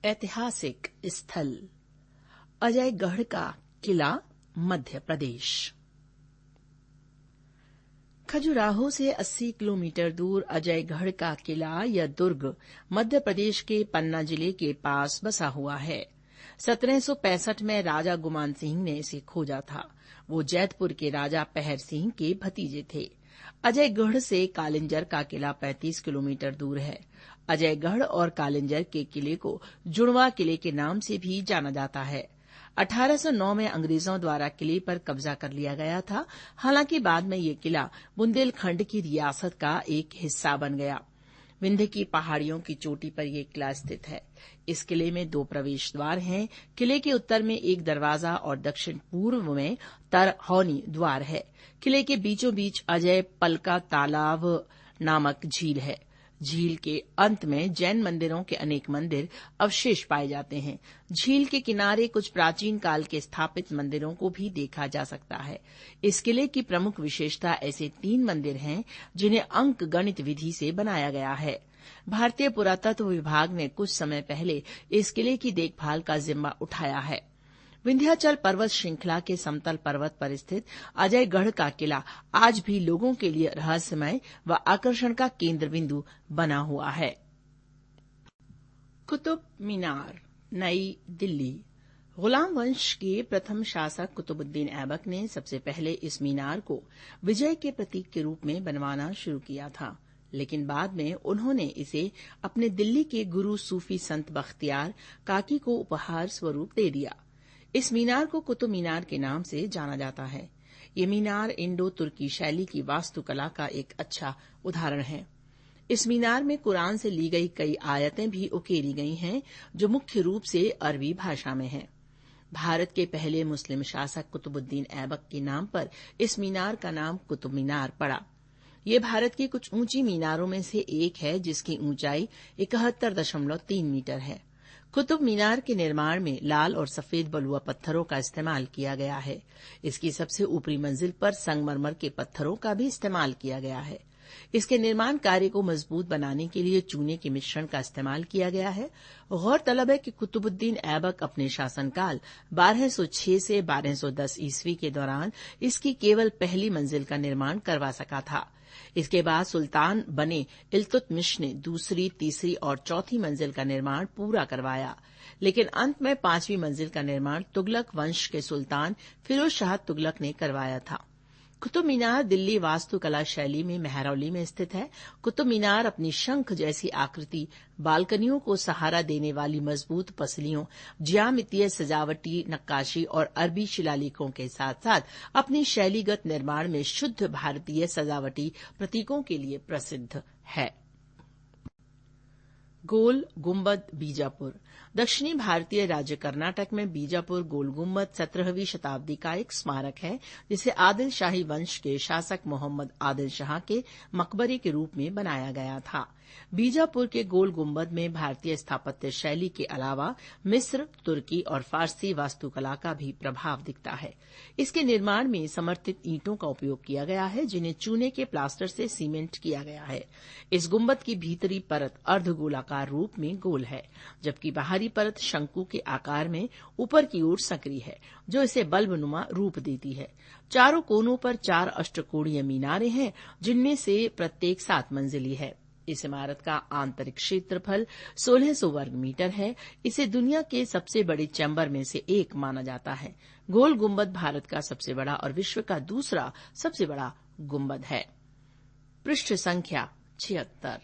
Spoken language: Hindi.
ऐतिहासिक स्थल अजयगढ़ का किला, मध्य प्रदेश। खजुराहो से 80 किलोमीटर दूर अजयगढ़ का किला या दुर्ग मध्य प्रदेश के पन्ना जिले के पास बसा हुआ है। 1765 में राजा गुमान सिंह ने इसे खोजा था। वो जैतपुर के राजा पहर सिंह के भतीजे थे। अजयगढ़ से कालिंजर का किला 35 किलोमीटर दूर है। अजयगढ़ और कालिंजर के किले को जुड़वा किले के नाम से भी जाना जाता है। 1809 में अंग्रेजों द्वारा किले पर कब्जा कर लिया गया था। हालांकि बाद में ये किला बुंदेलखंड की रियासत का एक हिस्सा बन गया। विंध्य की पहाड़ियों की चोटी पर यह किला स्थित है। इस किले में 2 प्रवेश द्वार हैं। किले के उत्तर में एक दरवाजा और दक्षिण पूर्व में तरहौनी द्वार है। किले के बीचों बीच अजय पलका तालाब नामक झील है। झील के अंत में जैन मंदिरों के अनेक मंदिर अवशेष पाए जाते हैं। झील के किनारे कुछ प्राचीन काल के स्थापित मंदिरों को भी देखा जा सकता है। इस किले की प्रमुख विशेषता ऐसे 3 मंदिर हैं जिन्हें अंक गणित विधि से बनाया गया है। भारतीय पुरातत्व विभाग ने कुछ समय पहले इस किले की देखभाल का जिम्मा उठाया है। विंध्याचल पर्वत श्रृंखला के समतल पर्वत पर स्थित अजयगढ़ का किला आज भी लोगों के लिए रहस्यमय व आकर्षण का केंद्र बिंदु बना हुआ है। कुतुब मीनार, नई दिल्ली। गुलाम वंश के प्रथम शासक कुतुबुद्दीन ऐबक ने सबसे पहले इस मीनार को विजय के प्रतीक के रूप में बनवाना शुरू किया था, लेकिन बाद में उन्होंने इसे अपने दिल्ली के गुरु सूफी संत बख्तियार काकी को उपहार स्वरूप दे दिया। इस मीनार को कुतुब मीनार के नाम से जाना जाता है। ये मीनार इंडो तुर्की शैली की वास्तुकला का एक अच्छा उदाहरण है। इस मीनार में कुरान से ली गई कई आयतें भी उकेरी गई हैं, जो मुख्य रूप से अरबी भाषा में हैं। भारत के पहले मुस्लिम शासक कुतुबुद्दीन ऐबक के नाम पर इस मीनार का नाम कुतुब मीनार पड़ा। ये भारत की कुछ ऊंची मीनारों में से एक है, जिसकी ऊंचाई 71.3 मीटर है। कुतुब मीनार के निर्माण में लाल और सफेद बलुआ पत्थरों का इस्तेमाल किया गया है। इसकी सबसे ऊपरी मंजिल पर संगमरमर के पत्थरों का भी इस्तेमाल किया गया है। इसके निर्माण कार्य को मजबूत बनाने के लिए चूने के मिश्रण का इस्तेमाल किया गया है। गौरतलब है कि कुतुबुद्दीन ऐबक अपने शासनकाल 1206 से 1210 ईस्वी के दौरान इसकी केवल पहली मंजिल का निर्माण करवा सका था। इसके बाद सुल्तान बने इल्तुतमिश ने दूसरी, तीसरी और चौथी मंजिल का निर्माण पूरा करवाया, लेकिन अंत में 5वीं मंजिल का निर्माण तुगलक वंश के सुल्तान फिरोज शाह तुगलक ने करवाया था। कुतुब मीनार दिल्ली वास्तुकला शैली में मेहरौली में स्थित है। कुतुब मीनार अपनी शंख जैसी आकृति, बालकनियों को सहारा देने वाली मजबूत पसलियों, ज्यामितीय सजावटी नक्काशी और अरबी शिलालेखों के साथ साथ अपनी शैलीगत निर्माण में शुद्ध भारतीय सजावटी प्रतीकों के लिए प्रसिद्ध है। गोल गुम्बद, बीजापुर। दक्षिणी भारतीय राज्य कर्नाटक में बीजापुर गोल गुम्बद 17वीं शताब्दी का एक स्मारक है, जिसे आदिल शाही वंश के शासक मोहम्मद आदिल शाह के मकबरे के रूप में बनाया गया था। बीजापुर के गोल गुम्बद में भारतीय स्थापत्य शैली के अलावा मिस्र, तुर्की और फारसी वास्तुकला का भी प्रभाव दिखता है। इसके निर्माण में समर्थित ईंटों का उपयोग किया गया है, जिन्हें चूने के प्लास्टर से सीमेंट किया गया है। इस गुम्बद की भीतरी परत अर्धगोलाकार रूप में गोल है, जबकि बाहरी परत शंकु के आकार में ऊपर की ओर संकरी है, जो इसे बल्बनुमा रूप देती है। चारों कोनों पर 4 अष्टकोणीय मीनारें हैं, जिनमें से प्रत्येक 7 मंजिली है। इस इमारत का आंतरिक क्षेत्रफल 1600 वर्ग मीटर है। इसे दुनिया के सबसे बड़े चैम्बर में से एक माना जाता है। गोल गुम्बद भारत का सबसे बड़ा और विश्व का दूसरा सबसे बड़ा गुम्बद है। पृष्ठ संख्या 76।